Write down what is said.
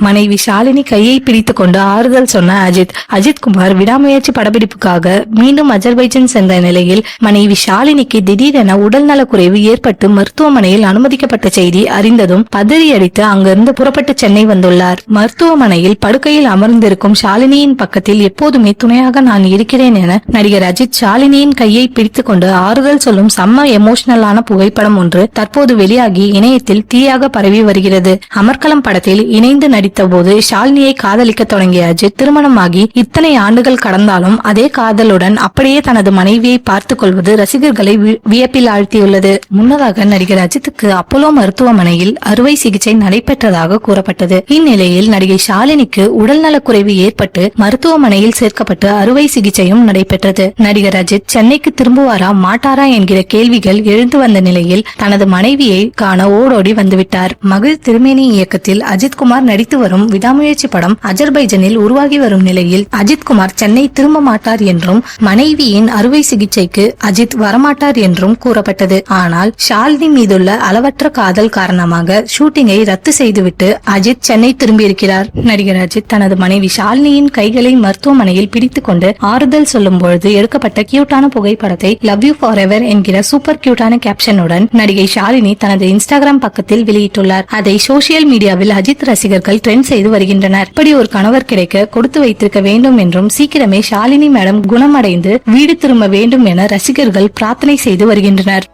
மனைவி ஷாலினி கையை பிடித்துக் கொண்டு ஆறுதல் சொன்ன அஜித் குமார் விடாமுயற்சி படப்பிடிப்புக்காக மீண்டும் அஜர்பைஜான் சென்ற நிலையில் மனைவி ஷாலினிக்கு திடீரென உடல்நலக்குறைவு ஏற்பட்டு மருத்துவமனையில் அனுமதிக்கப்பட்ட செய்தி அறிந்ததும் பதறியடித்து அங்கிருந்து புறப்பட்டு சென்னை வந்துள்ளார். மருத்துவமனையில் படுக்கையில் அமர்ந்திருக்கும் ஷாலினியின் பக்கத்தில் எப்போதுமே துணையாக நான் இருக்கிறேன் என நடிகர் அஜித் ஷாலினியின் கையை பிடித்துக் கொண்டு ஆறுதல் சொல்லும் செம்ம எமோஷனலான புகைப்படம் ஒன்று தற்போது வெளியாகி இணையத்தில் தீயாக பரவி வருகிறது. அமர்கலம் படத்தில் இணைந்து நடித்த போது ஷாலினியை காதலிக்க தொடங்கிய அஜித் திருமணமாகி இத்தனை ஆண்டுகள் கடந்தாலும் அதே காதலுடன் அப்படியே தனது மனைவியை பார்த்துக் கொள்வது ரசிகர்களை வியப்பில் ஆழ்த்தியுள்ளது. முன்னதாக நடிகர் அஜித்துக்கு அப்போலோ மருத்துவமனையில் அறுவை சிகிச்சை நடைபெற்றதாக கூறப்பட்டது. இந்நிலையில் நடிகை ஷாலினிக்கு உடல்நலக்குறைவு ஏற்பட்டு மருத்துவமனையில் சேர்க்கப்பட்டு அறுவை சிகிச்சையும் நடைபெற்றது. நடிகர் அஜித் சென்னைக்கு திரும்புவாரா மாட்டாரா என்கிற கேள்விகள் எழுந்து வந்த நிலையில் தனது மனைவியை காண ஓடோடி வந்துவிட்டார். மகிழ் திருமேனி இயக்கத்தில் அஜித் குமார் நடித்து வரும் விடாமுயற்சி படம் அஜர்பைஜானில் உருவாகி வரும் நிலையில் அஜித் குமார் சென்னை திரும்ப மாட்டார் என்றும் மனைவியின் அறுவை சிகிச்சைக்கு அஜித் வரமாட்டார் என்றும் கூறப்பட்டது. ஆனால் ஷாலினி மீதுள்ள அளவற்ற காதல் காரணமாக ஷூட்டிங்கை ரத்து செய்துவிட்டு அஜித் சென்னை திரும்பியிருக்கிறார். நடிகர் அஜித் தனது மனைவி ஷாலினியின் கைகளை மருத்துவமனையில் பிடித்துக் கொண்டு ஆறுதல் சொல்லும் பொழுது எடுக்கப்பட்ட கியூட்டான புகைப்படத்தை லவ் யூ ஃபார் எவர் என்கிற சூப்பர் கியூட்டான கேப்ஷனுடன் நடிகை ஷாலினி தனது இன்ஸ்டாகிராம் பக்கத்தில் வெளியிட்டுள்ளார். அதை சோசியல் மீடியாவில் அஜித் ரசிகர்கள் ட்ரெண்ட் செய்து வருகின்றனர். இப்படி ஒரு கணவர் கிடைக்க கொடுத்து வைத்திருக்க வேண்டும் என்றும் சீக்கிரமே ஷாலினி மேடம் குணமடைந்து வீடு திரும்ப வேண்டும் என ரசிகர்கள் பிரார்த்தனை செய்து வருகின்றனர்.